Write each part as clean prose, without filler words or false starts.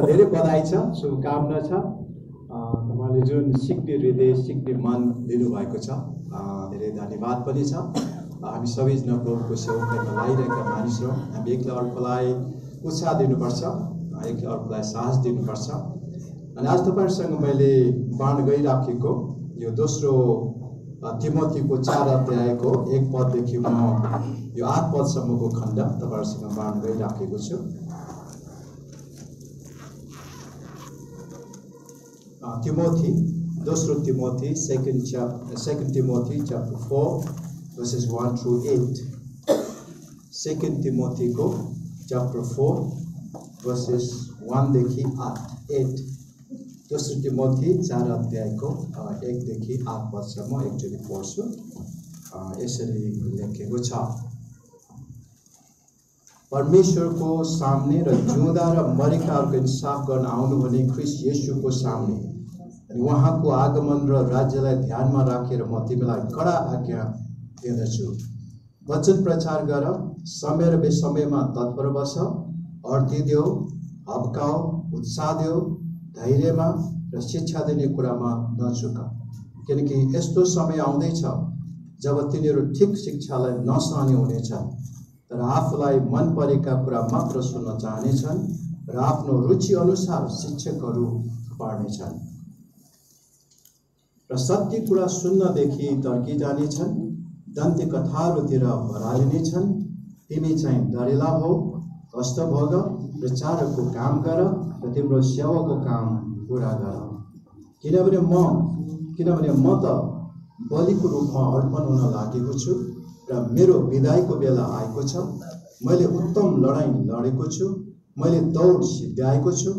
धेरै बधाई छ, शुभकामना छ। तपाईँले जुन सिक्ने हृदय सिक्ने मन दिनुभएको छ, धेरै धन्यवाद पनि छ। हामी सबैजना प्रभुको सेवकाईमा लागिरहेका मानिस हौँ। हामी एकले अर्कोलाई उत्साह दिनुपर्छ, एकले अर्कोलाई साहस दिनुपर्छ। अनि आज तपाईँहरूसँग मैले बाँड गइराखेको यो दोस्रो तिमोथीको 4 अध्यायको 1 पददेखि म यो 8 पदसम्मको खण्ड तपाईँहरूसँग बाँड गइराखेको छु। तिमोथी, दोस्रो Timothy, 2 Timothy chapter 4 verses 1 through 8. 2 Timothy को chapter 4 verses 1 देखि 8. दोस्रो तिमोथी 4 अध्यायको 1 देखि 8 पदसम्म एकचोटि पढ्छु। यसरी लेखेको छ। परमेश्वरको सामने र जिउँदा र मरेकाहरूको इन्साफ गर्न आउनुहुने ख्रीष्ट येशूको सामने अनि उहाँको आगमन र राज्यलाई ध्यानमा राखेर म तिमीलाई कडा आज्ञा दिँदछु। वचन प्रचार गर, समय र बेसमयमा तत्पर बस, अर्थी देऊ, हप्काऊ, उत्साह देऊ, धैर्यमा र शिक्षा दिने कुरामा नचुक। किनकि यस्तो समय आउँदैछ जब तिनीहरू ठिक शिक्षालाई नसहने हुनेछ, तर आफूलाई मन परेका कुरा मात्र सुन्न चाहनेछन् र आफ्नो रुचि अनुसार शिक्षकहरू पढ्नेछन् र सत्य कुरा सुन्नदेखि तर्की जानेछन्, दन्त्य कथाहरूतिर भरालिनेछन्। तिमी चाहिँ दरिला हो, कष्ट भोग, प्रचारको काम गर र तिम्रो सेवाको काम पूरा गर। किनभने म त बलिको रूपमा अर्पण हुन लागेको छु र मेरो विदाईको बेला आएको छ। मैले उत्तम लडाईँ लडेको छु, मैले दौड सिद्ध्याएको छु,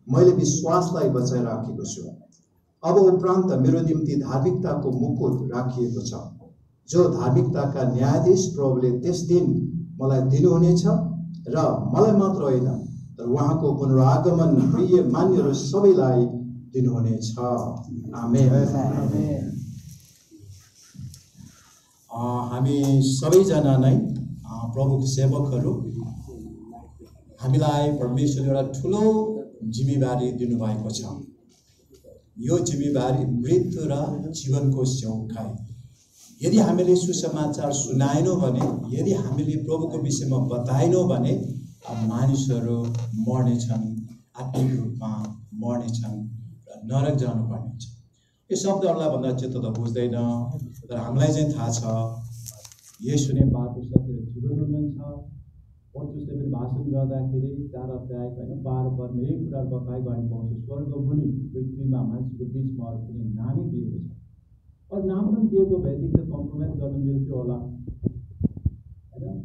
मैले विश्वासलाई बचाइराखेको छु। अब उपरान्त मेरो निम्ति धार्मिकताको मुकुट राखिएको छ, जो धार्मिकताका न्यायाधीश प्रभुले त्यस दिन मलाई दिनुहुनेछ र मलाई मात्र होइन तर उहाँको पुनरागमन प्रिय मान्यहरू सबैलाई दिनुहुनेछ। आमेन। हामी सबैजना नै प्रभुको सेवकहरू, हामीलाई परमेश्वरले एउटा ठुलो जिम्मेवारी दिनुभएको छ। यो जिम्मेवारी मृत्यु र जीवनको सेवकाई। यदि हामीले सुसमाचार सुनाएनौँ भने, यदि हामीले प्रभुको विषयमा बताएनौँ भने मानिसहरू मर्नेछन्, आत्मिक रूपमा मर्नेछन् र नरक जानुपर्ने हुन्छ। यो शब्दहरूलाई भन्दा चित्त त बुझ्दैन, तर हामीलाई चाहिँ थाहा छ येशू नै बाटो, सत्य र जीवन हुनुहुन्छ। पत्रुसले पनि भाषण गर्दाखेरि 4 अध्यायको 12 पदमा यही कुरा बताएको हामी पाउँछौँ। स्वर्ग मुनि पृथ्वीमा मान्छेको बिचमा अरू कुनै नामै दिएको छ, अरू नाम पनि दिएको भएदेखि त कम्प्रोमाइज गर्नु मिल्थ्यो होला, होइन?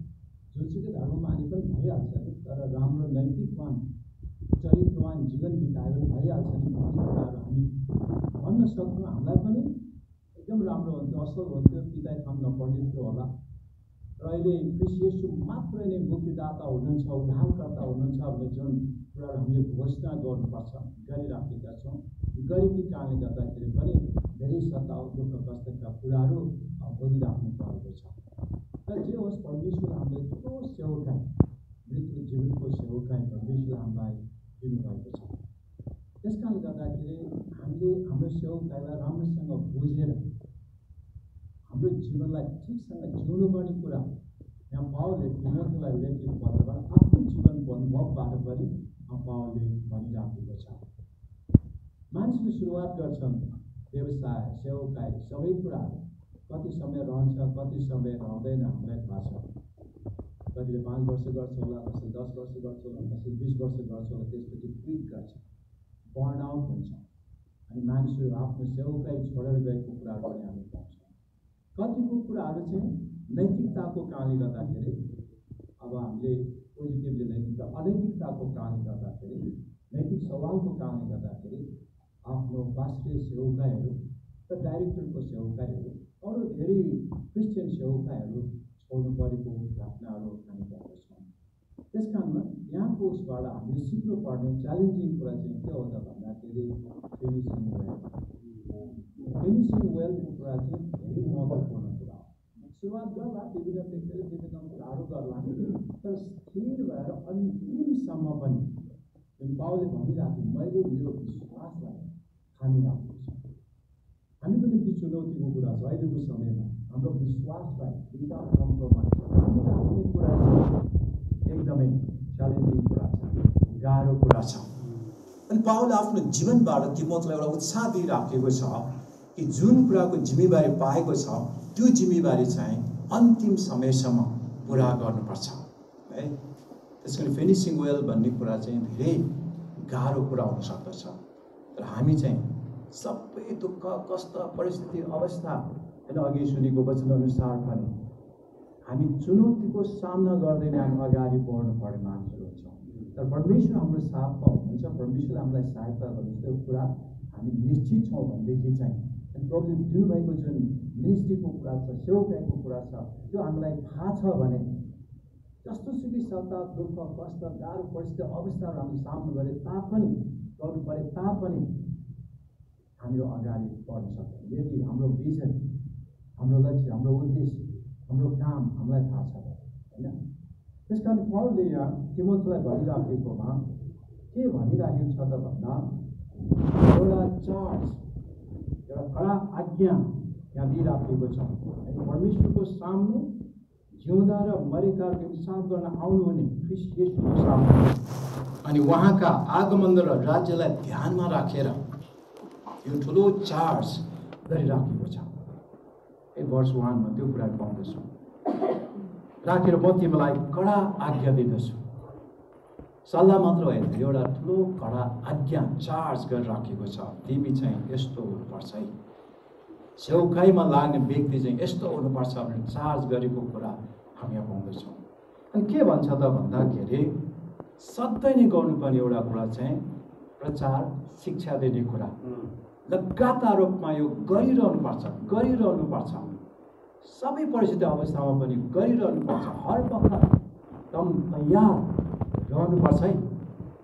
जुनसुकै धर्म माने पनि भइहाल्छ नि, तर राम्रो नैतिकवान चरित्रवान जीवन बितायो भने भइहाल्छ नि। भन्ने कुराहरू हामी भन्न सक्छौँ। हामीलाई पनि एकदम राम्रो हुन्थ्यो, असल हुन्थ्यो, पिताई थाम नपर्ने थियो होला। र अहिले ख्रीष्ट येशू मात्रै नै मुक्तिदाता हुनुहुन्छ, उद्धारकर्ता हुनुहुन्छ भन्ने जुन कुराहरू हामीले घोषणा गर्नुपर्छ, गरिराखेका छौँ। गरेकै कारणले गर्दाखेरि पनि धेरै सताउ, दुःख कष्टका कुराहरू भोगिराख्नु परेको छ। र जे होस्, परमेश्वर हामीलाई ठुलो सेवकाई, मृत्यु जीवनको सेवकाई परमेश्वर हामीलाई दिनुभएको छ। त्यस कारणले गर्दाखेरि हामीले हाम्रो सेवकाईलाई राम्रोसँग बुझेर हाम्रो जीवनलाई ठिकसँग जिउनुपर्ने कुरा यहाँ पावलले तिमोथीलाई लेखेको पत्रबाट आफ्नो जीवनको अनुभवबाट पनि पावलले भनिराखेको छ। मानिसले सुरुवात गर्छन् व्यवसाय, सेवकाई, सबै कुराहरू कति समय रहन्छ, कति समय रहँदैन हामीलाई थाहा छ। कतिले 5 वर्ष गर्छ होला, कसैले 10 वर्ष गर्छ होला, कसैले 20 वर्ष गर्छ होला, त्यसपछि क्विट गर्छ, बर्नआउट हुन्छ। अनि मानिसहरू आफ्नो सेवकाई छोडेर गएको कुराहरू पनि हामी पाउँछौँ। कतिको कुराहरू चाहिँ नैतिकताको कारणले गर्दाखेरि, अब हामीले पोजिटिभली नैतिक र अनैतिकताको कारणले गर्दाखेरि, नैतिक सवालको कारणले गर्दाखेरि आफ्नो राष्ट्रिय सेवकाईहरू र डाइरेक्टरको सेवकाईहरू, अरू धेरै क्रिस्चियन सेवकाईहरू छोड्नु परेको घटनाहरू हामी पाउँछौँ। त्यस कारणमा यहाँको उसबाट हामीले सिक्नुपर्ने च्यालेन्जिङ कुरा चाहिँ के हो त भन्दाखेरि फिनिसिङ वेलको कुरा चाहिँ धेरै महत्त्वपूर्ण कुरा हो। सुरुवात गर्ला, विभिन्न कुराहरू गर्ला, तर स्थिर भएर अन्तिमसम्म पनि जुन पावलले भनिरहेको मैले मेरो विश्वासलाई थामिरहेको छु। हामी पनि ती चुनौतीको कुरा छ अहिलेको समयमा हाम्रो विश्वासलाई विदाउट कम्प्रोमाइज थामिराख्ने कुरा चाहिँ एकदमै च्यालेन्जिङ कुरा छ, गाह्रो कुरा छ। अनि पावलले आफ्नो जीवनबाट तिमोथीलाई एउटा उत्साह दिइराखेको छ कि जुन कुराको जिम्मेवारी पाएको छ त्यो जिम्मेवारी चाहिँ अन्तिम समयसम्म पुरा गर्नुपर्छ है। त्यसैले फिनिसिङ वेल भन्ने कुरा चाहिँ धेरै गाह्रो कुरा हुन सक्दछ, तर हामी चाहिँ सबै दुःख कष्ट परिस्थिति अवस्था होइन अघि सुनेको वचनअनुसार पनि हामी चुनौतीको सामना गर्दै नै हामी अगाडि बढ्नुपर्ने मान्छेहरू हुन्छौँ। तर परमेश्वर हाम्रो साथमा हुनुहुन्छ, परमेश्वरले हामीलाई सहायता गर्नुहुन्छ, त्यो कुरा हामी निश्चित छौँ भनेदेखि चाहिँ अनि प्रभुले दिनुभएको जुन मिनिस्ट्रीको कुरा छ, सेवकाईको कुरा छ, त्यो हामीलाई थाहा छ भने जस्तोसुकै सता दुःख कष्ट गाह्रो परिस्थिति अवस्थाहरू हामीले सामना गरे तापनि गर्नु परे तापनि हामीहरू अगाडि बढ्न सक्छौँ यदि हाम्रो भिजन, हाम्रो लक्ष्य, हाम्रो उद्देश्य, हाम्रो काम हामीलाई थाहा छ होइन। त्यस कारण पावलले यहाँ तिमोथीलाई भनिराखेकोमा के भनिराखेको छ त भन्दा एउटा चार्ज, एउटा कडा आज्ञा यहाँ दिइराखेको छ। परमेश्वरको सामने जिउँदा र मरेकाहरूको हिसाब गर्न आउनुहुने ख्रीष्ट येशूको सामने अनि उहाँका आगमन र राज्यलाई ध्यानमा राखेर यो ठुलो चार्ज गरिराखेको छ। वर्ष 1 मा त्यो कुरा पाउँदछु। राखेर म तिमीलाई कडा आज्ञा दिँदछु, सल्लाह मात्र होइन, एउटा ठुलो कडा आज्ञा चार्ज गरिराखेको छ। तिमी चाहिँ यस्तो हुनुपर्छ है, सेवकाईमा लाग्ने व्यक्ति चाहिँ यस्तो हुनुपर्छ भनेर चार्ज गरेको कुरा हामी यहाँ पाउँदछौँ। अनि के भन्छ त भन्दाखेरि सधैँ नै गर्नुपर्ने एउटा कुरा चाहिँ प्रचार शिक्षा दिने कुरा, लगातार रूपमा यो गरिरहनुपर्छ। सबै परिस्थिति अवस्थामा पनि गरिरहनुपर्छ, हर पक्का एकदम तयार रहनुपर्छ है।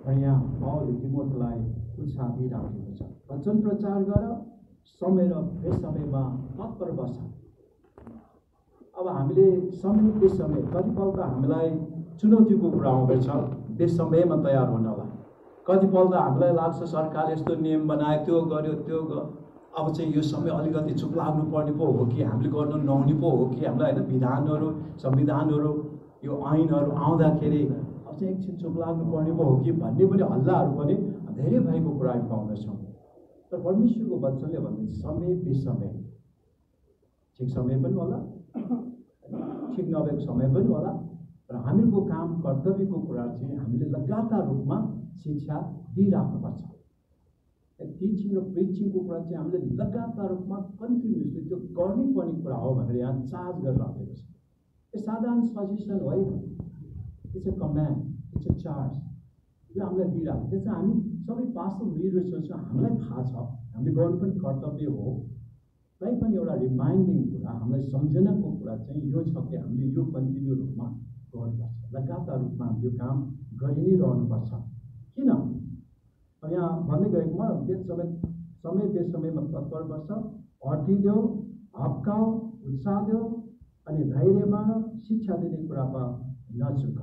र यहाँ पावलले तिमोथीलाई उत्साह दिइराखेको छ, वचन प्रचार गर, समय र बेसमयमा तत्पर बस। अब हामीले समय बेसमय कतिपल्ट हामीलाई चुनौतीको कुरा आउँदैछ बेसमयमा तयार हुनलाई। कतिपल्ट हामीलाई लाग्छ सरकारले यस्तो नियम बनायो, त्यो गर्यो, त्यो अब चाहिँ यो समय अलिकति चुप लाग्नु पर्ने पो हो कि हामीले गर्नु नहुने पो हो कि हामीलाई होइन विधानहरू संविधानहरू यो ऐनहरू आउँदाखेरि अब चाहिँ एकछिन चुप लाग्नु पर्ने पो हो कि भन्ने पनि हल्लाहरू पनि धेरै भएको कुरा हामी पाउँदछौँ। तर परमेश्वरको वचनले भन्छ समय बेसमय, ठिक समय पनि होला, ठिक नभएको समय पनि होला, र हामीहरूको काम कर्तव्यको कुरा चाहिँ हामीले लगातार रूपमा शिक्षा दिइराख्नुपर्छ। टिचिङ र प्रिचिङको कुरा चाहिँ हामीले लगातार रूपमा कन्टिन्युसली त्यो गर्नै पर्ने कुरा हो भनेर यहाँ चार्ज गरिराखेको छ। यो साधारण सजेसन होइन, it's a command, it's a charge, यो हामीलाई दिइरहेको। त्यसमा हामी सबै पास्टल लिडर्सहरू छ, हामीलाई थाहा छ हामीले गर्नु पनि कर्तव्य हो, तै पनि एउटा रिमाइन्डिङ कुरा, हामीलाई सम्झनाको कुरा चाहिँ यो छ कि हामीले यो कन्टिन्यू रूपमा गर्नुपर्छ, लगातार रूपमा यो काम गरि नै रहनुपर्छ। किन अब यहाँ भन्दै गएकोमा समय बेसमयमा तत्पर बस्छ, अड्किदेऊ, हप्काऊ, उत्साह देऊ अनि धैर्यमा शिक्षा दिने कुरामा नचुक।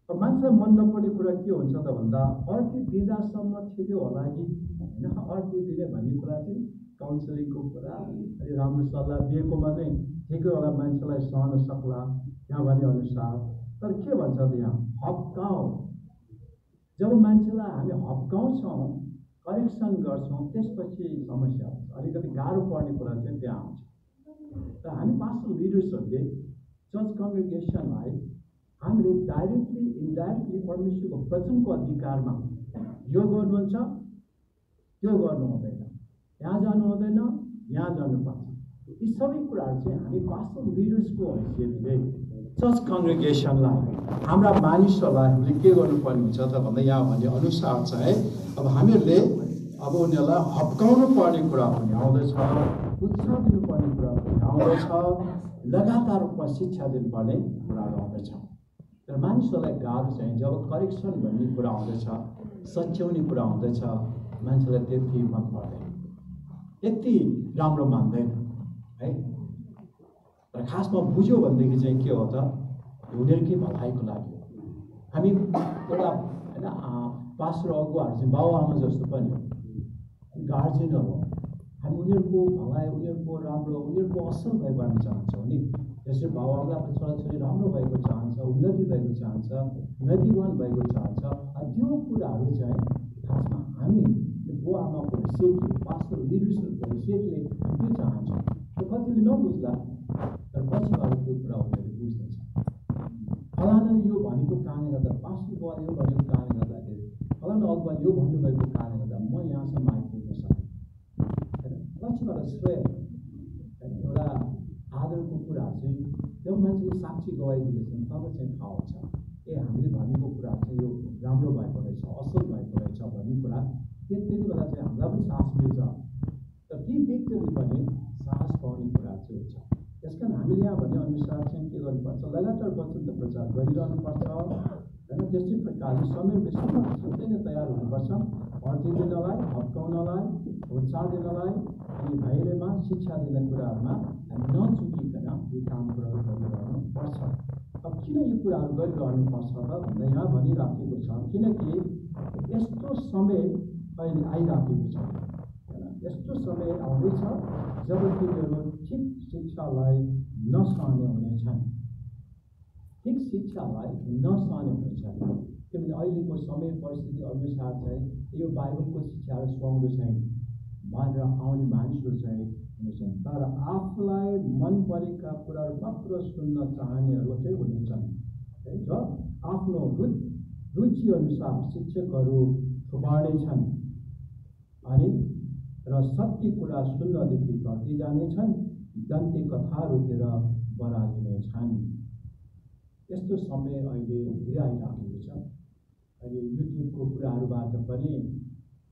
अब मान्छेलाई मन नपर्ने कुरा के हुन्छ त भन्दा अर्की दिँदासम्म ठिकै होला कि होइन, अर्की दिने भन्ने कुरा चाहिँ काउन्सिलिङको कुरा, अनि राम्रो सल्लाह दिएकोमा चाहिँ ठिकै होला, मान्छेलाई सहन सक्ला यहाँ भने अनुसार। तर के भन्छ त यहाँ हप्काऊ, जब मान्छेलाई हामी हप्काउँछौँ, करेक्सन गर्छौँ, त्यसपछि समस्या हुन्छ, अलिकति गाह्रो पर्ने कुरा चाहिँ त्यहाँ आउँछ। र हामी पास्टल लिडर्सहरूले चर्च कङ्ग्रिगेसनलाई हामीले डाइरेक्टली इन्डाइरेक्टली परमेश्वरको वचनको अधिकारमा यो गर्नुहुन्छ, त्यो गर्नु हुँदैन, यहाँ जानु हुँदैन, यहाँ जानुपर्छ, यी सबै कुराहरू चाहिँ हामी पास्टल लिडर्सको हैसियतले चर्च कङ्ग्रिगेसनलाई, हाम्रा मानिसहरूलाई हामीले के गर्नुपर्ने हुन्छ त भन्दा यहाँ भन्ने अनुसार चाहिँ अब हामीहरूले अब उनीहरूलाई हप्काउनु पर्ने कुरा पनि आउँदैछ, उत्साह दिनुपर्ने कुरा पनि आउँदैछ, लगातार रूपमा शिक्षा दिनुपर्ने कुराहरू आउँदैछ। तर मानिसहरूलाई गाह्रो चाहिँ जब करेक्सन भन्ने कुरा आउँदैछ, सच्याउने कुरा आउँदैछ, मान्छेलाई त्यति मन पर्दैन, त्यति राम्रो मान्दैन है। र खासमा बुझ्यो भनेदेखि चाहिँ के हो त, उनीहरूकै भलाइको लागि हामी एउटा होइन पास्टर अगुवाहरू चाहिँ बाबुआमा जस्तो पनि हो, गार्जियनहरू हो। हामी उनीहरूको भलाइ, उनीहरूको राम्रो, उनीहरूको असल भएको हामी चाहन्छौँ नि। जसरी बाबुआमाले आफ्नो छोराछोरी राम्रो भएको चाहन्छ, उन्नति भएको चाहन्छ, नैतिकवान भएको चाहन्छ, त्यो कुराहरू चाहिँ खासमा हामी बुवाआमाको हैसियतले, पास्टर लिडरसिपको हैसियतले त्यो चाहन्छौँ। कतिले नबुझ्ला, तर पछि गएर त्यो कुरा उनीहरूले बुझ्दछ। फलानाले यो भनेको कारणले गर्दा, पास्टर बुवाले यो भनेको कारणले गर्दाखेरि, फलाना अगुवाले यो भन्नुभएको कारणले गर्दा म यहाँसम्म आइपुग्न सकेँ होइन। पछिबाट श्रेय होइन, एउटा आदरको कुरा चाहिँ जब मान्छेले साक्षी गवाई दिँदैछन् तब चाहिँ थाहा हुन्छ ए हामीले भनेको कुरा चाहिँ यो राम्रो भएको रहेछ, असल भएको रहेछ भन्ने कुरा। त्यति बेला चाहिँ हामीलाई पनि साहस मिल्छ, तर ती व्यक्तिहरूले पनि साहस पाउने कुरा चाहिँ हुन्छ। त्यस कारण हामीले यहाँ भने अनुसार चाहिँ के गर्नुपर्छ, लगातार वचन त प्रचार गरिरहनुपर्छ होइन। त्यस्तै प्रकारले समय सधैँ नै तयार हुनुपर्छ, पर्खिदिनलाई, हप्काउनलाई, उत्साह दिनलाई, अनि धैर्यमा शिक्षा दिने कुराहरूमा हामी नचुकिकन यो काम कुराहरू गरिरहनु पर्छ। अब किन यो कुराहरू गरिरहनु पर्छ त भन्दा यहाँ भनिराखेको छ, किनकि यस्तो समय अहिले आइराखेको छ होइन। यस्तो समय आउँदैछ जब तिनीहरू ठिक शिक्षालाई नसहने हुनेछन्, ठिक शिक्षालाई नसहने हुनेछन्। किनभने अहिलेको समय परिस्थिति अनुसार चाहिँ यो बाइबलको शिक्षाहरू सुहाउँदो छैन भनेर आउने मानिसहरू चाहिँ हुनेछन्, तर आफूलाई मन परेका कुराहरू मात्र सुन्न चाहनेहरू चाहिँ हुनेछन् है। र आफ्नो रुचि अनुसार शिक्षकहरू थुपार्नेछन् अनि र सत्य कुरा सुन्नदेखि फर्किजानेछन्, दन्ते कथाहरूतिर बरालिनेछन्। यस्तो समय अहिले धेरै आइराखेको छ। अहिले युट्युबको कुराहरूबाट पनि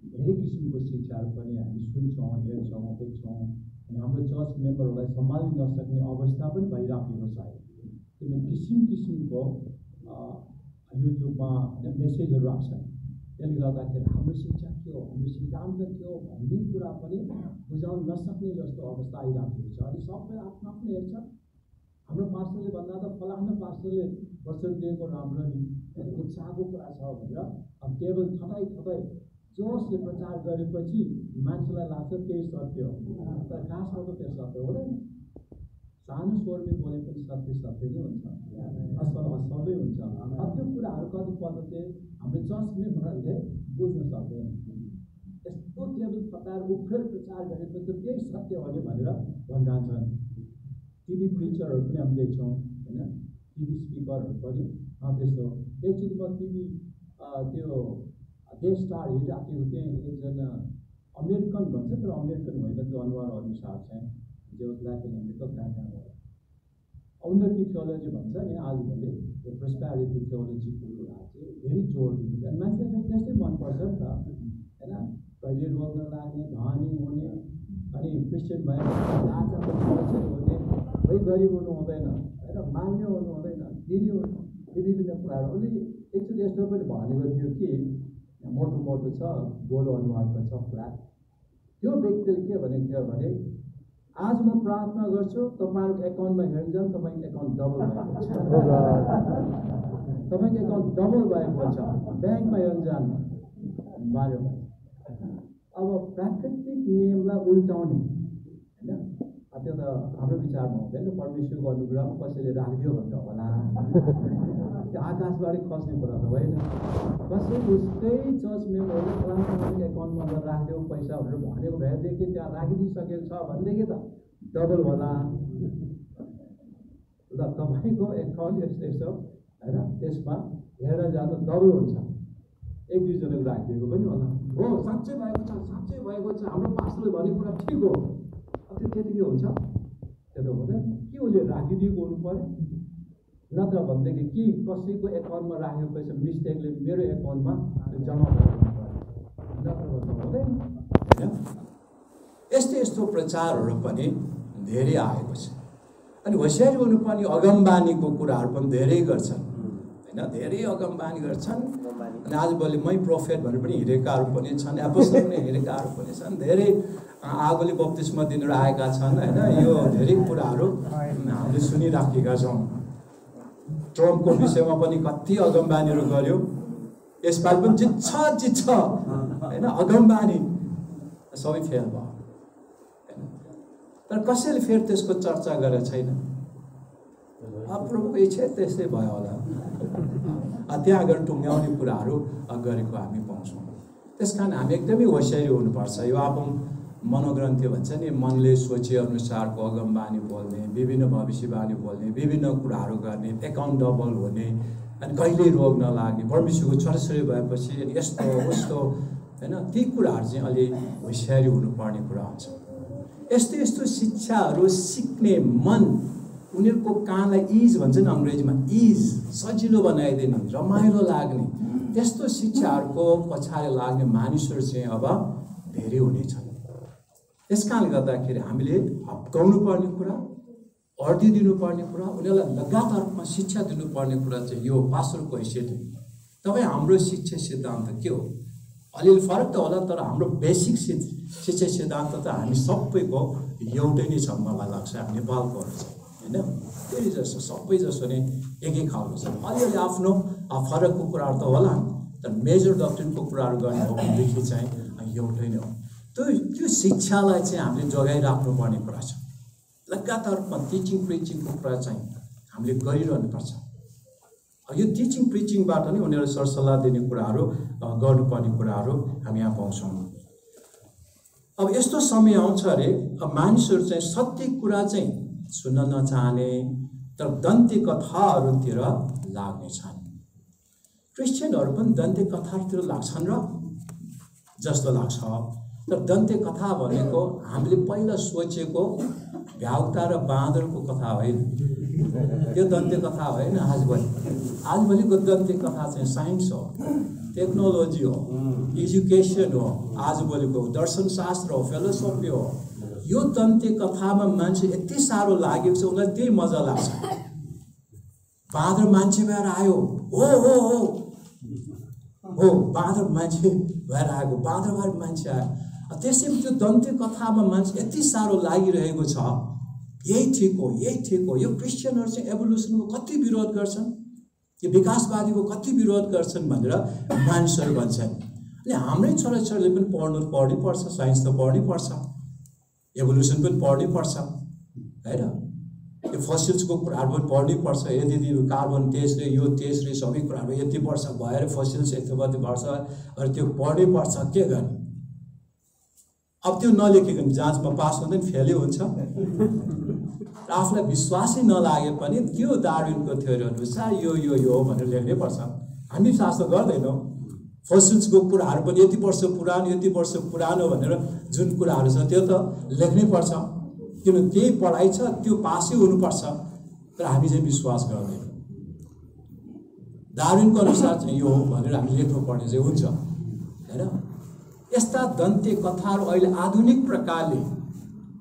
धेरै किसिमको शिक्षाहरू पनि हामी सुन्छौँ, हेर्छौँ, देख्छौँ। अनि हाम्रो चर्च मेम्बरहरूलाई सम्हाल्न नसक्ने अवस्था पनि भइराखेको छ। किनभने किसिम किसिमको युट्युबमा मेसेजहरू आउँछन्, त्यसले गर्दाखेरि हाम्रो शिक्षा के हो, हाम्रो सिद्धान्त के हो भन्ने कुरा पनि बुझाउन नसक्ने जस्तो अवस्था आइराखेको छ। अनि सबै आफ्नो आफ्नो हेर्छ, हाम्रो पास्टरले भन्दा त फलाना पास्टरले वचन दिएको राम्रो नि, उत्साहको कुरा छ भनेर अब केवल थपाइ जोसले प्रचार गरेपछि मान्छेलाई लाग्छ त्यही सत्य हो, तर खासमा त त्यो सत्य हुँदैन। सानो स्वरले बोले पनि सत्य सत्य नै हुन्छ, असल असलै हुन्छ। त्यो कुराहरू कतिपल्ट चाहिँ हाम्रो चर्च मेम्बरहरूले बुझ्न सक्दैन। यस्तो केवल प्रकार उफ्रेर प्रचार गरेपछि त्यही सत्य हो नि भनेर भनिरहन्छन्। टिभी प्रिचरहरू पनि हामी देख्छौँ होइन, टिभी स्पिकरहरू पनि त्यस्तो। एकचोटि म टिभी त्यो डे स्टार हेरिराखेको थिएँ, एकजना अमेरिकन भन्छ तर अमेरिकन होइन, त्यो अनुहार अनुसार चाहिँ जो ल्याटिन अमेरिका कहाँ उन्नति थियोलोजी भन्छ नि आजभोलि, त्यो प्रोस्पेरिटी थियोलोजीको कुरा चाहिँ धेरै जोड दिन्छ। अनि मान्छेलाई त्यस्तै मनपर्छ नि त होइन, कहिले रोग नलाग्ने, धनी हुने, अनि क्रिस्चियन भएर लाचार हुने, कोही गरिब हुनु हुँदैन होइन, मान्य हुनु हुँदैन, दिने हुनु, विभिन्न कुराहरू। अलि एकचोटि यस्तो पनि भनेको थियो कि मोटो मोटो छ, गोलो अनुहारको छ फ्ल्याट, त्यो व्यक्तिले के भनेको थियो भने आज म प्रार्थना गर्छु, तपाईँहरूको एकाउन्टमा हेर्छन्, तपाईँको एकाउन्ट डबल भएको छ, तपाईँको एकाउन्ट डबल भएको छ, ब्याङ्कमा हेर्छन् बाह्र। अब प्राकृतिक नियमलाई उल्टाउने होइन, त्यो त हाम्रो विचारमा हुँदैन। परमेश्वरको अनुग्रहमा कसैले राखिदियो भनेर होला, त्यो आकाशबाटै खस्ने कुरा त होइन। कसैले उस्तै चर्च मेम्बरले फलानाको एकाउन्टमा राखिदियो पैसा भनेर भनेको भएदेखि त्यहाँ राखिदिइसकेको छ भनेदेखि त डबल होला। ल तपाईँको एकाउन्ट यस्तो यस्तो होइन, त्यसमा हेरेर जानु डबल हुन्छ, एक दुईजनाको राखिदिएको पनि होला। हो साँच्चै भएको छ, साँच्चै भएको छ, हाम्रो पास्टरले भनेको कुरा ठिक हो। त्यो त्यतिकै हुन्छ, त्यो त हुँदैन। के उसले राखिदिएको हुनु पऱ्यो, नत्र भनेदेखि कि कसैको एकाउन्टमा राखेको पैसा मिस्टेकले मेरो एकाउन्टमा त्यो जम्मा भएको हुनु पऱ्यो, नत्र भन्दा हुँदैन होइन। यस्तो यस्तो प्रचारहरू पनि धेरै आएको छ। अनि होसियारी हुनुपर्ने अगमबानीको कुराहरू पनि धेरै गर्छन् होइन, धेरै अगमबानी गर्छन्। अनि आजभोलि मै प्रोफेट भनेर पनि हिँडेकाहरू पनि छन्, एपोस्टल पनि हिँडेकाहरू पनि छन्, धेरै आगोले बप्तिस्मा दिनहरू आएका छन् होइन। यो धेरै कुराहरू हामीले सुनिराखेका छौँ। ट्रम्पको विषयमा पनि कति अगमबानीहरू गर्यो यसपालि पनि जित्छ हैन, अगमबानी सबै फेल भयो हैन। तर कसैले फेरि त्यसको चर्चा गरेको छैन। प्रभुको इच्छा त्यस्तै भयो होला, त्यहाँ गएर टुङ्ग्याउने कुराहरू गरेको हामी पाउँछौँ। त्यसकारण हामी एकदमै होसियारी हुनुपर्छ। यो आफू मनोग्रन्थि भन्छ नि, मनले सोचे अनुसारको अगमबानी बोल्ने, विभिन्न भविष्यवाणी बोल्ने, विभिन्न कुराहरू गर्ने, एकाउन्टेबल हुने, अनि कहिल्यै रोग नलाग्ने, परमेश्वरको छोराछोरी भएपछि यस्तो उस्तो हैन, ती कुराहरू चाहिँ अलि होसियारी हुनुपर्ने कुरा हुन्छ। यस्तो शिक्षाहरू सिक्ने मन, उनीहरूको कानलाई इज भन्छ नि अङ्ग्रेजीमा, इज सजिलो बनाइदिने, रमाइलो लाग्ने, त्यस्तो शिक्षाहरूको पछाडि लाग्ने मानिसहरू चाहिँ अब धेरै हुनेछन्। त्यस कारणले गर्दाखेरि हामीले हप्काउनु पर्ने कुरा, अर्दी दिनुपर्ने कुरा, उनीहरूलाई लगातार रूपमा शिक्षा दिनुपर्ने कुरा चाहिँ यो पास्टरको हैसियतले। तपाईँ हाम्रो शिक्षा सिद्धान्त के हो? अलिअलि फरक त होला, तर हाम्रो बेसिक शिक्षा सिद्धान्त त हामी सबैको एउटै नै छ मलाई लाग्छ। हामी नेपालकोहरू छ हैन, त्यही जस्तो सबै जस्तो नै एकै खालको छ। अलिअलि आफ्नो फरकको कुराहरू त होला, तर मेजर डक्ट्रिनको कुराहरू गर्ने हो भनेदेखि चाहिँ एउटै नै हो। त्यो शिक्षालाई चाहिँ हामीले जोगाइराख्नुपर्ने कुरा छ। लगातार रूपमा टिचिङ प्रिचिङको कुरा चाहिँ हामीले गरिरहनुपर्छ। यो टिचिङ प्रिचिङबाट नै उनीहरू सरसल्लाह दिने कुराहरू, गर्नुपर्ने कुराहरू हामी यहाँ पाउँछौँ। अब यस्तो समय आउँछ अरे, अब मानिसहरू चाहिँ सत्य कुरा चाहिँ सुन्न नचाहने, तर दन्ते कथाहरूतिर लाग्नेछन्। क्रिस्चियनहरू पनि दन्ते कथाहरूतिर लाग्छन् र जस्तो लाग्छ। तर दन्ते कथा भनेको हामीले पहिला सोचेको भ्याउता र बाँदरको कथा होइन, त्यो दन्ते कथा होइन। आजभोलिको दन्ते कथा चाहिँ साइन्स हो, टेक्नोलोजी हो, एजुकेसन हो, आजभोलिको दर्शनशास्त्र हो, फिलोसफी हो। यो दन्ते कथामा मान्छे यति साह्रो लागेको छ, उनीलाई त्यही मजा लाग्छ। बाँदर मान्छे भएर आयो, हो बाँदर मान्छे भएर आएको, बाँदर भएर मान्छे आयो। त्यसैले त्यो दन्ते कथामा मान्छे यति साह्रो लागिरहेको छ, यही ठिक हो, यही ठिक हो। यो क्रिस्चियनहरू चाहिँ एभोल्युसनको कति विरोध गर्छन्, यो विकासवादीको कति विरोध गर्छन् भनेर मानिसहरू भन्छन्। अनि हाम्रै छोराछोरीले पनि पढ्नै पर्छ, साइन्स त पढ्नै पर्छ, एभोल्युसन पनि पढ्नै पर्छ हैन। यो फसिल्सको कुराहरू पनि पढ्नै पर्छ। यदि कार्बन तेज रे, यो तेज रे, सबै कुराहरू यति वर्ष भएर फसिल्स यति वर्ष, अनि त्यो पढ्नै पर्छ। के गर्ने? अब त्यो नलेखिकन जाँचमा पास हुँदैन, फेलै हुन्छ। र आफूलाई विश्वासै नलागे पनि त्यो डार्विनको थ्योरी अनुसार यो हो भनेर लेख्नै पर्छ। हामी शास्त्र गर्दैनौँ। फसिल्सको कुराहरू पनि यति वर्ष पुरानो भनेर जुन कुराहरू छ त्यो त लेख्नै पर्छ, किनभने त्यही पढाइ छ, त्यो पासै हुनुपर्छ। तर हामी चाहिँ विश्वास गर्दैनौँ। डार्विनको अनुसार चाहिँ यो हो भनेर हामी लेख्नुपर्ने चाहिँ हुन्छ हैन। यस्ता दन्ते कथाहरू अहिले आधुनिक प्रकारले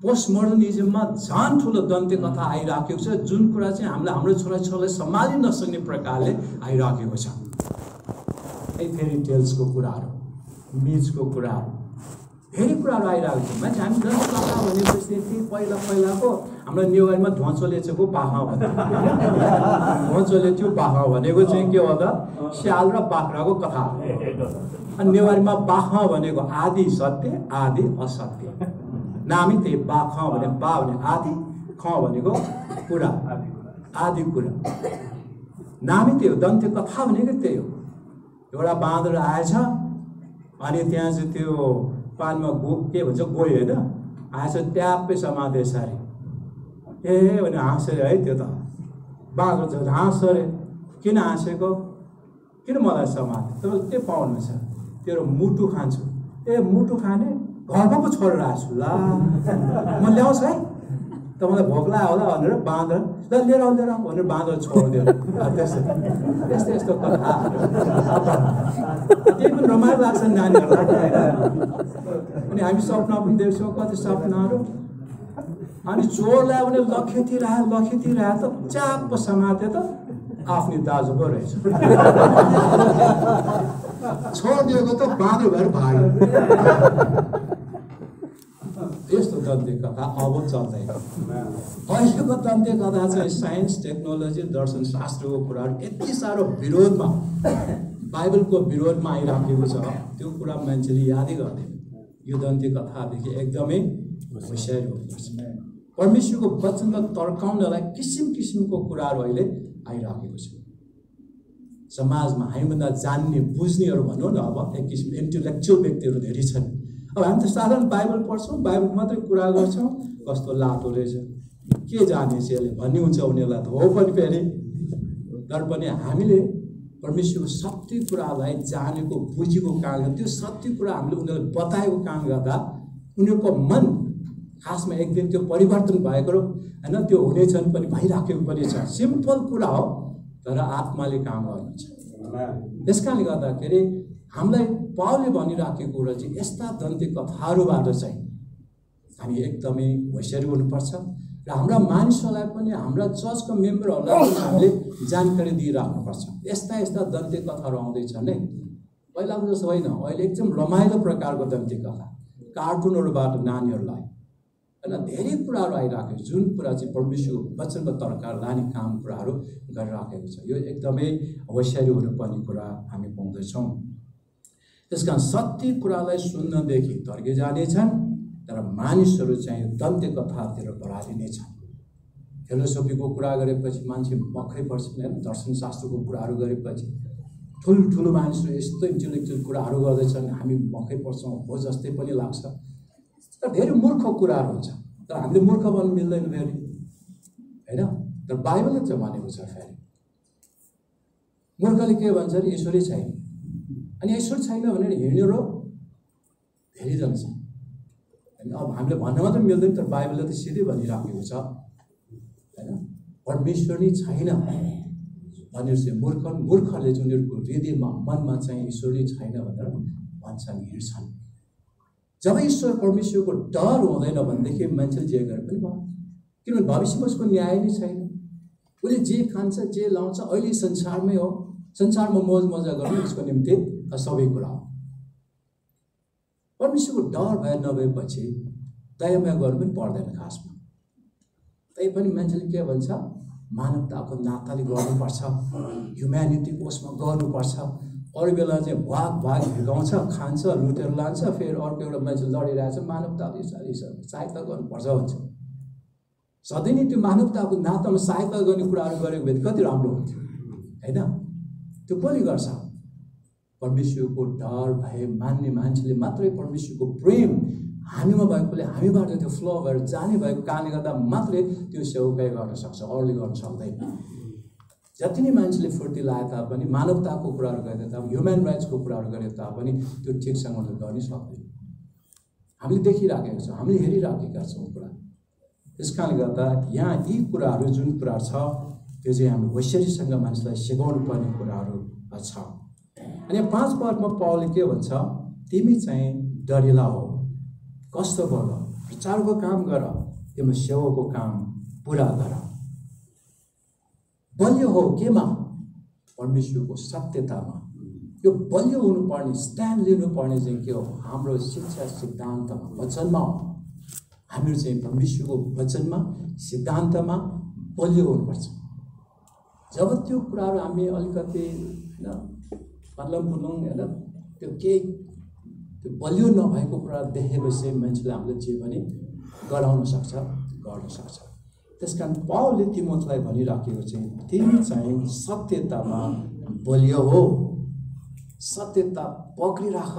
पोस्ट मोडर्निजममा झन् ठुलो दन्ते कथा आइराखेको छ, जुन कुरा चाहिँ हाम्रो छोराछोरीलाई सम्हालि नसक्ने प्रकारले आइराखेको छ। फेरि टेल्सको कुराहरू, मिथको कुराहरू, धेरै कुराहरू आइरहेको छ। मान्छे हामी दन्ते कथा भनेपछि पहिलाको हाम्रो नेवारीमा ध्वचोले चाहिँ बाहा भन्यो। ध्वचोले त्यो बाहा भनेको चाहिँ के हो त, स्याल र बाख्राको कथा। अनि नेवारीमा बाख भनेको आदि सत्य, आदि असत्य। नामी त्यही बाख भने बा भने आदि, ख भनेको कुरा, आदि कुरा। नामी त्यही हो, दन्ते कथा भनेको त्यही हो। एउटा बाँदर आएछ, अनि त्यहाँ चाहिँ त्यो पानमा के भन्छ गोइ होइन, आएछ ट्याप्पै समातेछ अरे। भने हाँस्यो है, त्यो त बाँदर झन् हाँस्यो अरे। किन हाँसेको, किन मलाई समाते, तपाईँले के पाउनुहुन्छ? तेरो मुटु खान्छु। मुटु खाने घरमा पो छोडेर आएछु, ल म ल्याउँछु है, तपाईँलाई भोक लाग्यो होला भनेर बाँदर ल लिएर भनेर बाँदर छोडिदियो। यस्तो कथाहरू त्यही पनि रमाइलो लाग्छ नानीहरूलाई होइन। अनि हामी सपना पनि देख्छौँ, कति सपनाहरू। अनि चोरलाई भने लखेतिरह्यो त च्याप्प समात्यो त आफ्नै दाजु पो रहेछ। छोडिदिएको त बाँदर भएर भाग्यो। यस्तो दन्ते कथा अब चल्दैन। अहिलेको दन्ते कथा चाहिँ साइन्स, टेक्नोलोजी, दर्शनशास्त्रको कुराहरू यति साह्रो विरोधमा बाइबलको विरोधमा आइराखेको छ त्यो कुरा मान्छेले यादै गर्दैन। यो दन्त्य कथादेखि एकदमै होसियारी हुनुपर्छ। परमेश्वरको वचनलाई तर्काउनलाई किसिम किसिमको कुराहरू अहिले आइराखेको छ समाजमा। हामीभन्दा जान्ने बुझ्नेहरू भनौँ न, अब एक किसिम इन्टेलेक्चुअल व्यक्तिहरू धेरै छन्। अब हामी त साधारण बाइबल पढ्छौँ, बाइबल मात्रै कुरा गर्छौँ, कस्तो लाटो रहेछ, के जानेछ यसले भन्ने हुन्छ उनीहरूलाई त। हो पनि फेरि, तर पनि हामीले परमेश्वरको सत्य कुरालाई जानेको बुझेको काम गर्दा, त्यो सत्य कुरा हामीले उनीहरूलाई बताएको काम गर्दा उनीहरूको मन खासमा एक दिन त्यो परिवर्तन भएको होइन, त्यो हुनेछन् पनि, भइराखेको पनि छ। सिम्पल कुरा हो, तर आत्माले काम गर्नुहुन्छ। त्यस कारणले गर्दाखेरि हामीलाई पावलले भनिराखेको कुरा चाहिँ यस्ता दन्त्य कथाहरूबाट चाहिँ हामी एकदमै होसियारी हुनुपर्छ। र हाम्रा मानिसहरूलाई पनि, हाम्रा चर्चको मेम्बरहरूलाई पनि हामीले जानकारी दिइराख्नुपर्छ। यस्ता यस्ता दन्त्य कथाहरू आउँदैछन् है, पहिलाको जस्तो होइन। अहिले एकदम रमाइलो प्रकारको दन्त्य कथा, कार्टुनहरूबाट नानीहरूलाई होइन धेरै कुराहरू आइराखेको छ, जुन कुरा चाहिँ परमेश्वरको वचनको तर्का लाने काम कुराहरू गरिराखेको छ। यो एकदमै होसियारी हुनुपर्ने कुरा हामी पाउँदैछौँ। त्यस कारण सत्य कुरालाई सुन्नदेखि तर्के जानेछन्, तर मानिसहरू चाहिँ दन्त्य कथातिर बढाइदिनेछन्। फिलोसफीको कुरा गरेपछि मान्छे मक्खै पर्छन् होइन, दर्शनशास्त्रको कुराहरू गरेपछि ठुल्ठुलो मानिसहरू यस्तो इन्टेलेक्चुअल कुराहरू गर्दैछन्, हामी मक्खै पर्छौँ हो जस्तै पनि लाग्छ। तर धेरै मूर्ख कुराहरू हुन्छ, तर हामीले मूर्ख बन्नु मिल्दैन फेरि होइन। तर बाइबलले चाहिँ भनेको छ फेरि मूर्खले के भन्छ अरे ईश्वरै छैन। अनि ईश्वर छैन भनेर हिँड्नेहरू धेरैजना छ होइन। अब हामीले भन्न मात्रै मिल्दैन, तर बाइबलले त सिधै भनिराखेको छ होइन, परमेश्वर नै छैन भनेर चाहिँ मूर्खहरूले चाहिँ उनीहरूको हृदयमा मनमा चाहिँ ईश्वर नै छैन भनेर भन्छन्, हिँड्छन्। जब ईश्वर परमेश्वरको डर हुँदैन भनेदेखि मान्छेले जे गरे पनि भयो, किनभने भविष्यमा उसको न्याय नै छैन। उसले जे खान्छ जे लाउँछ अहिले संसारमै हो, संसारमा मोज मजा गर्नु उसको निम्ति सबै कुरा हो। परमेश्वरको डर भए नभएपछि दयामय गर्नु पनि पर्दैन खासमा। तैपनि मान्छेले के भन्छ, मानवताको नाताले गर्नुपर्छ, ह्युम्यानिटीको उसमा गर्नुपर्छ। अरू बेला चाहिँ भाग हिर्काउँछ, खान्छ, लुटेर लान्छ, फेरि अर्को एउटा मान्छे लडिरहेछ, मानवताले सहायता गर्नुपर्छ भन्छ। सधैँ नै त्यो मानवताको नातामा सहायता गर्ने कुराहरू गरेको भए कति राम्रो हुन्थ्यो होइन। त्यो कसले गर्छ? परमेश्वरको डर भए मान्ने मान्छेले मात्रै परमेश्वरको प्रेम हामीमा भएकोले हामीबाट त्यो फ्लो भएर जाने भएको कारणले गर्दा मात्रै त्यो सेवाकाई गर्न सक्छ, अरूले गर्न सक्दैन। जति नै मान्छेले फुर्ती लाए तापनि, मानवताको कुराहरू गरे तापनि, ह्युमन राइट्सको कुराहरू गरे तापनि त्यो ठिकसँग उनीहरूले गर्नै सक्दैन। हामीले देखिराखेका छौँ, हामीले हेरिराखेका छौँ कुरा। त्यस कारणले गर्दा यहाँ यी कुराहरू जुन कुरा छ त्यो चाहिँ हामीले होसियारीसँग मानिसलाई सिकाउनु पर्ने कुराहरू छ। अनि 5 पदमा पावलले के भन्छ, तिमी चाहिँ डरिला हो, कस्तो गर, प्रचारको काम गर, तिम्रो सेवाको काम पुरा गर। बलियो हो केमा? परमेश्वरको सत्यतामा। यो बलियो हुनुपर्ने, स्ट्यान्ड लिनुपर्ने चाहिँ के हो? हाम्रो शिक्षा सिद्धान्तमा, वचनमा हो। हामीहरू चाहिँ परमेश्वरको वचनमा, सिद्धान्तमा बलियो हुनुपर्छ। जब त्यो कुराहरू हामी अलिकति होइन पल्लम पुलुङ होइन त्यो केही त्यो बलियो नभएको कुरा देखेपछि मान्छेले हामीले जे पनि गर्न सक्छ। त्यस कारण पावलले तिमोथीलाई भनिराखेको चाहिँ तिमी चाहिँ सत्यतामा बलियो हो, सत्यता पक्रिराख,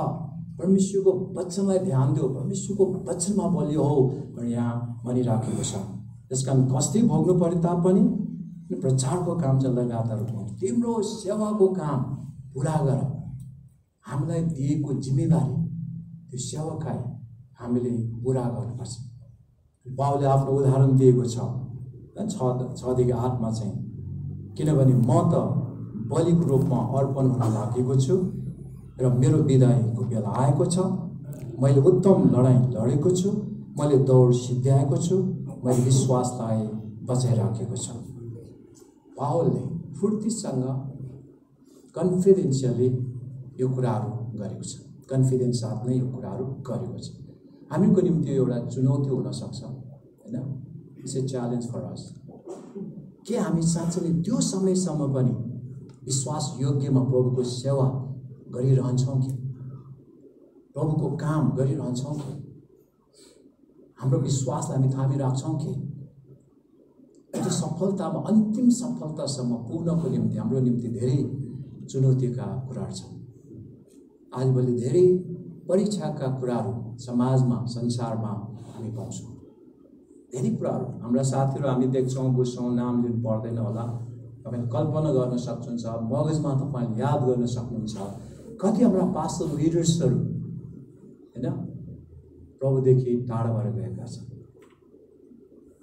परमेश्वरको वचनलाई ध्यान देऊ, परमेश्वरको वचनमा बलियो हो भनेर यहाँ भनिराखेको छ। त्यस कारण कष्टै भोग्नु परे तापनि प्रचारको काम चाहिँ लगातार गर्नु, तिम्रो सेवाको काम पुरा गर। हामीलाई दिएको जिम्मेवारी त्यो सेवाकाई हामीले पुरा गर्नुपर्छ। पावलले आफ्नो उदाहरण दिएको छ 6देखि 8मा चाहिँ, किनभने म त बलिको रूपमा अर्पण हुन लागेको छु र मेरो बिदाईको बेला आएको छ। मैले उत्तम लडाइँ लडेको छु, मैले दौड सिद्ध्याएको छु, मैले विश्वासलाई बचाइराखेको छु। पावलले फुर्तीसँग कन्फिडेन्सियली यो कुराहरू गरेको छ, कन्फिडेन्स साथ नै यो कुराहरू गरेको छ। हामीको निम्ति एउटा चुनौती हुनसक्छ होइन, इट्स ए च्यालेन्ज फर अस। के हामी साँच्चै नै त्यो समयसम्म पनि विश्वास योग्यमा प्रभुको सेवा गरिरहन्छौँ कि प्रभुको काम गरिरहन्छौँ कि हाम्रो विश्वासलाई हामी थामिराख्छौँ कि त्यो सफलतामा अन्तिम सफलतासम्म पुग्नको निम्ति हाम्रो निम्ति धेरै चुनौतीका कुराहरू छन्। आजभोलि धेरै परीक्षाका कुराहरू समाजमा संसारमा हामी पाउँछौँ। धेरै कुराहरू हाम्रा साथीहरू हामी देख्छौँ बुझ्छौँ, नाम लिनु पर्दैन होला, तपाईँले कल्पना गर्न सक्नुहुन्छ, मगजमा तपाईँले याद गर्न सक्नुहुन्छ। कति हाम्रा पास्टर लिडर्सहरू होइन प्रभुदेखि टाढा भएर गएका छन्।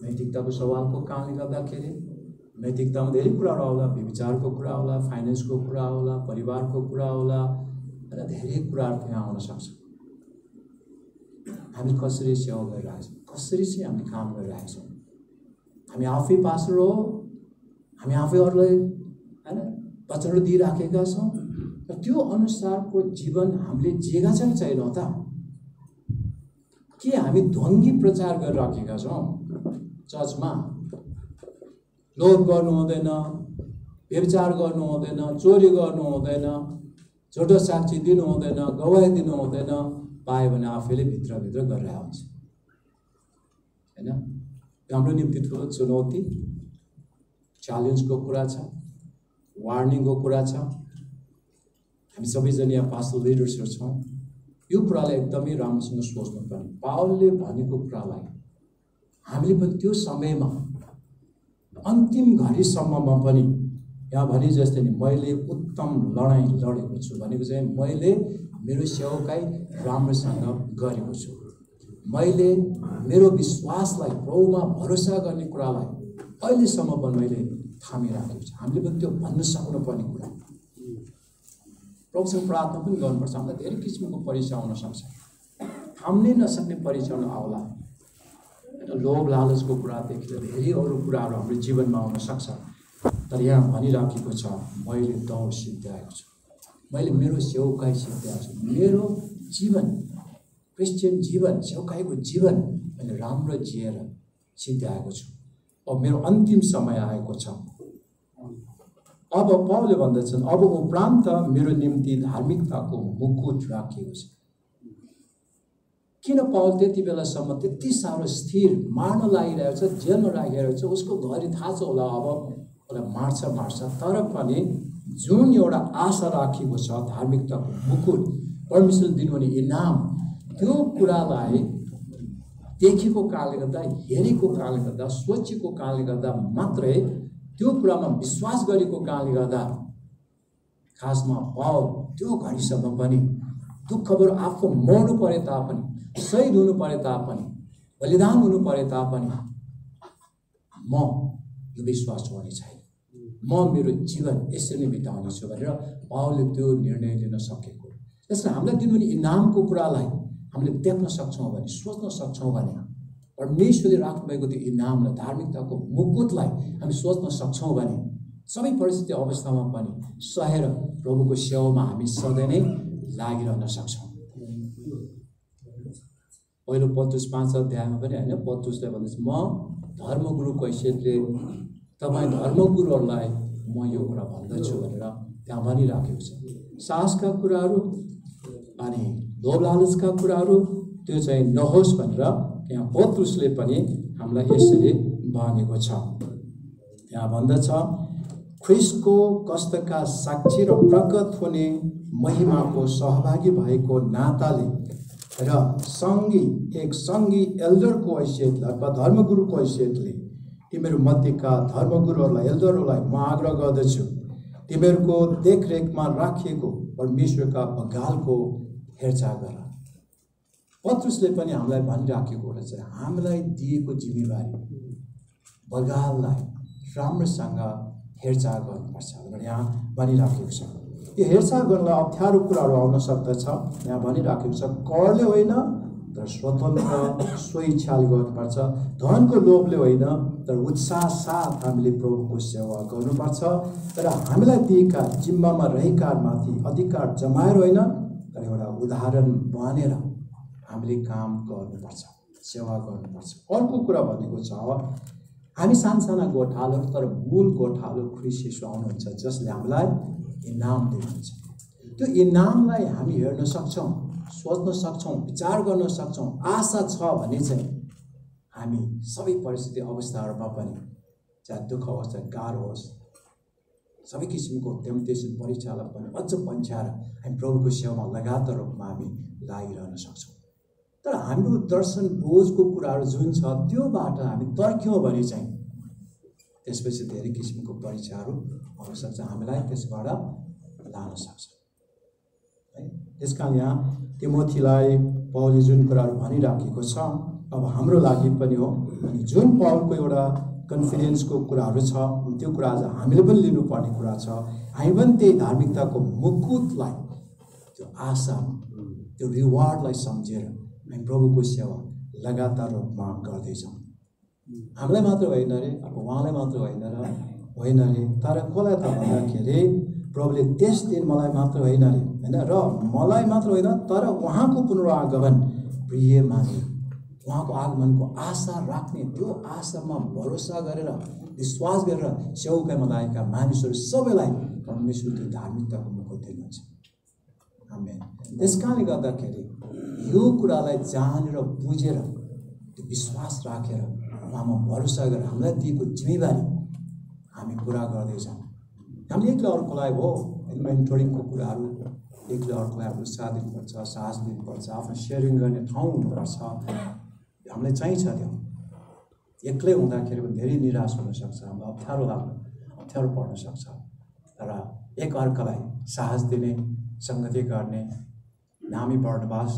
नैतिकताको सवालको कारणले गर्दाखेरि नैतिकतामा धेरै कुराहरू आउला, व्यभिचारको कुरा होला, फाइनेन्सको कुरा होला, परिवारको कुरा होला र धेरै कुराहरू त्यहाँ आउन सक्छ। हामी कसरी सेवा गरिरहेका छौँ, कसरी चाहिँ हामी काम गरिरहेका छौँ। हामी आफै पास्टर हो, हामी आफै अरूलाई होइन वचनहरू दिइराखेका छौँ र त्यो अनुसारको जीवन हामीले जिएका छौँ कि छैनौँ त? के हामी ढङ्गी प्रचार गरिराखेका छौँ? चर्चमा लोभ गर्नु हुँदैन, व्यभिचार गर्नु हुँदैन, चोरी गर्नु हुँदैन, झुटो साक्षी दिनु हुँदैन, गवाही दिनु हुँदैन, पायो भने आफैले भित्रभित्र गरिरहेको हुन्छ होइन। हाम्रो निम्ति ठुलो चुनौती, च्यालेन्जको कुरा छ, वार्निङको कुरा छ। हामी सबैजना यहाँ पास्टर लिडर्सहरू छौँ। यो कुरालाई एकदमै राम्रोसँग सोच्नुपर्ने। पावलले भनेको कुरालाई हामीले पनि त्यो समयमा अन्तिम घडीसम्ममा पनि यहाँ भने जस्तै नि मैले उत्तम लडाइँ लडेको छु भनेको चाहिँ मैले मेरो सेवकाई राम्रोसँग गरेको छु। मैले मेरो विश्वासलाई प्रभुमा भरोसा गर्ने कुरालाई अहिलेसम्म पनि मैले थामिराखेको छु। हामीले पनि त्यो भन्न सक्नुपर्ने कुरा। प्रभुसँग प्रार्थना पनि गर्नुपर्छ। हामीलाई धेरै किसिमको परीक्षा आउन सक्छ, थाम्नै नसक्ने परीक्षा आउला। लोभ लालचको कुरादेखि धेरै अरू कुराहरू हाम्रो जीवनमा आउन सक्छ। तर यहाँ भनिराखेको छ मैले दौड सिद्ध्याएको छु, मैले मेरो सेवकाई सिद्ध्याएको छु, मेरो जीवन क्रिस्चियन जीवन सेवकाईको जीवन मैले राम्रो जिएर सिद्ध्याएको छु। अब मेरो अन्तिम समय आएको छ। अब पावलले भन्दछन् अब उपरान्त मेरो निम्ति धार्मिकताको मुकुट राखिएको छ। किन पावल त्यति बेलासम्म त्यति साह्रो स्थिर मार्न लागिरहेको छ, जेलमा राखिरहेको छ? उसको घरि थाहा छ होला अब उसलाई मार्छ, तर पनि जुन एउटा आशा राखेको छ धार्मिकताको मुकुट, परमेश्वरले दिनुहुने इनाम, त्यो कुरालाई देखेको कारणले गर्दा, हेरेको कारणले गर्दा, सोचेको कारणले गर्दा मात्रै, त्यो कुरामा विश्वास गरेको कारणले गर्दा खासमा पावल त्यो घडीसम्म पनि दुःखबाट आफू मर्नु परे तापनि, शहीद हुनु परे तापनि, बलिदान हुनु परे तापनि म यो विश्वास छोड्ने छैन, म मेरो जीवन यसरी नै बिताउने छु भनेर पावलले त्यो निर्णय लिन सकेको। त्यसलाई हामीलाई दिनुहुने इनामको कुरालाई हामीले देख्न सक्छौँ भने, सोच्न सक्छौँ भने, परमेश्वरले राख्नुभएको त्यो इनामलाई, धार्मिकताको मुकुटलाई हामी सोच्न सक्छौँ भने सबै परिस्थिति अवस्थामा पनि सहेर प्रभुको सेवामा हामी सधैँ नै लागिरहन सक्छौँ। पहिलो पत्रुस 5 अध्यायमा पनि होइन, पत्रुसले भन्दैछ म धर्मगुरुको हैसियतले तपाईँ धर्मगुरुहरूलाई म यो कुरा भन्दछु भनेर त्यहाँ भनिराखेको छ। साहसका कुराहरू अनि लोभ लालचका कुराहरू त्यो चाहिँ नहोस् भनेर त्यहाँ पत्रुसले पनि हामीलाई यसरी भनेको छ। त्यहाँ भन्दछ ख्रिस्टको कष्टका साक्षी र प्रकट हुने महिमाको सहभागी भएको नाताले र एक सङ्गी एल्डरको हैसियतले अथवा धर्मगुरुको हैसियतले तिमीहरू मध्येका धर्मगुरुहरूलाई, एल्डरहरूलाई म आग्रह गर्दछु तिमीहरूको देखरेखमा राखिएको परमेश्वरका बगालको हेरचाह गर। पत्रुसले पनि हामीलाई भनिराखेको कुरा चाहिँ हामीलाई दिएको जिम्मेवारी बगाललाई राम्रोसँग हेरचाह गर्नुपर्छ भनेर यहाँ भनिराखेको छ। यो हेरचाह गर्नलाई अप्ठ्यारो कुराहरू आउन सक्दछ। यहाँ भनिराखेको छ करले होइन तर स्वतन्त्र स्वेच्छाले गर्नुपर्छ, धनको लोभले होइन तर उत्साह साथ हामीले प्रभुको सेवा गर्नुपर्छ र हामीलाई दिएका जिम्मामा रहेकामाथि अधिकार जमाएर होइन तर एउटा उदाहरण बनेर हामीले काम गर्नुपर्छ, सेवा गर्नुपर्छ। अर्को कुरा भनेको छ हामी सानसाना गोठालोहरू तर मूल गोठालो ख्रिस्ट येशू आउनुहुन्छ जसले हामीलाई इनाम दिनुहुन्छ। त्यो इनामलाई हामी हेर्न सक्छौँ, सोच्न सक्छौँ, विचार गर्न सक्छौँ, आशा छ भने चाहिँ हामी सबै परिस्थिति अवस्थाहरूमा पनि, चाहे दुःख होस्, चाहे गाह्रो होस्, सबै किसिमको टेम्पटेसन परीक्षालाई पनि अझ पन्छाएर हामी प्रभुको सेवामा लगातार रूपमा हामी लागिरहन सक्छौँ। तर हाम्रो दर्शन बोझको कुराहरू जुन छ त्योबाट हामी तर्क्यौँ भने चाहिँ त्यसपछि धेरै किसिमको परीक्षाहरू आउन सक्छ, हामीलाई त्यसबाट लान सक्छ है। त्यसकारण यहाँ तिमोथीलाई पौलले जुन कुराहरू भनिराखेको छ अब हाम्रो लागि पनि हो। अनि जुन पौलको एउटा कन्फिडेन्सको कुराहरू छ त्यो कुरा आज हामीले पनि लिनुपर्ने कुरा छ। हामी पनि त्यही धार्मिकताको मुकुटलाई, त्यो आशा, त्यो रिवार्डलाई सम्झेर हामी प्रभुको सेवा लगातार रूपमा गर्दैछौँ। हामीलाई मात्र होइन रे, अब उहाँलाई मात्र होइन रे, तर कसलाई त भन्दाखेरि प्रभुले त्यस दिन मलाई मात्र होइन रे, होइन, र मलाई मात्र होइन तर उहाँको पुनरागमन प्रिय माने, उहाँको आगमनको आशा राख्ने, त्यो आशामा भरोसा गरेर विश्वास गरेर सेवकाइमा लागेका मानिसहरू सबैलाई परमेश्वरको धार्मिकताको मुकुट दिनुहुन्छ। आमेन। त्यस कारणले गर्दाखेरि यो कुरालाई जानेर बुझेर त्यो विश्वास राखेर उहाँमा भरोसा गरेर हामीलाई दिएको जिम्मेवारी हामी पुरा गर्दैछौँ। हामीले एकले अर्कोलाई हो मेन्टरिङको कुराहरू, एकले अर्कोलाई आफ्नो उत्साह दिनुपर्छ, साहस दिनुपर्छ, आफ्नो सेयरिङ गर्ने ठाउँ हुनुपर्छ, हामीलाई चाहिन्छ। त्यो एक्लै हुँदाखेरि पनि धेरै निराश हुनसक्छ, हामीलाई अप्ठ्यारो पर्न सक्छ। तर एक अर्कालाई साहस दिने, सङ्गति गर्ने, नामी बर्णबास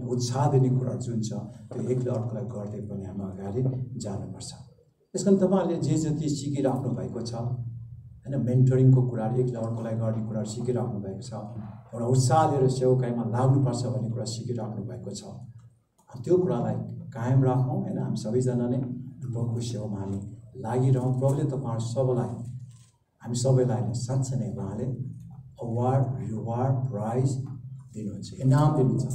उत्साह दिने कुराहरू जुन छ त्यो एकले अर्कोलाई गर्दै पनि हामी अगाडि जानुपर्छ। त्यस कारण तपाईँहरूले जे जति सिकिराख्नु भएको छ होइन, मेन्टरिङको कुराहरू, एकले अर्कोलाई गर्ने कुराहरू सिकिराख्नु भएको छ, एउटा उत्साह लिएर सेवकाइमा लाग्नुपर्छ भन्ने कुरा सिकिराख्नु भएको छ, त्यो कुरालाई कायम राखौँ होइन। हामी सबैजना नै प्रभुको सेवामा हामी लागिरहौँ। प्रभुले तपाईँहरू हामी सबैलाई नै साँच्चै नै उहाँले अवार्ड, रिवार्ड, प्राइज दिनुहुन्छ, इनाम दिनुहुन्छ,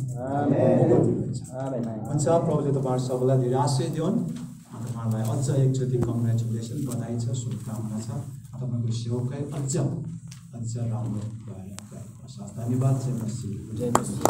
हुन्छ। प्रभुले तपाईँहरू सबैलाई धेरै आश्रय दिउन्। तपाईँहरूलाई अझ एकचोटि कङ्ग्रेचुलेसन, बधाई छ, शुभकामना छ। तपाईँको सेवाकै अझ राम्रो भएर गएको छ। धन्यवाद। जय मसीह।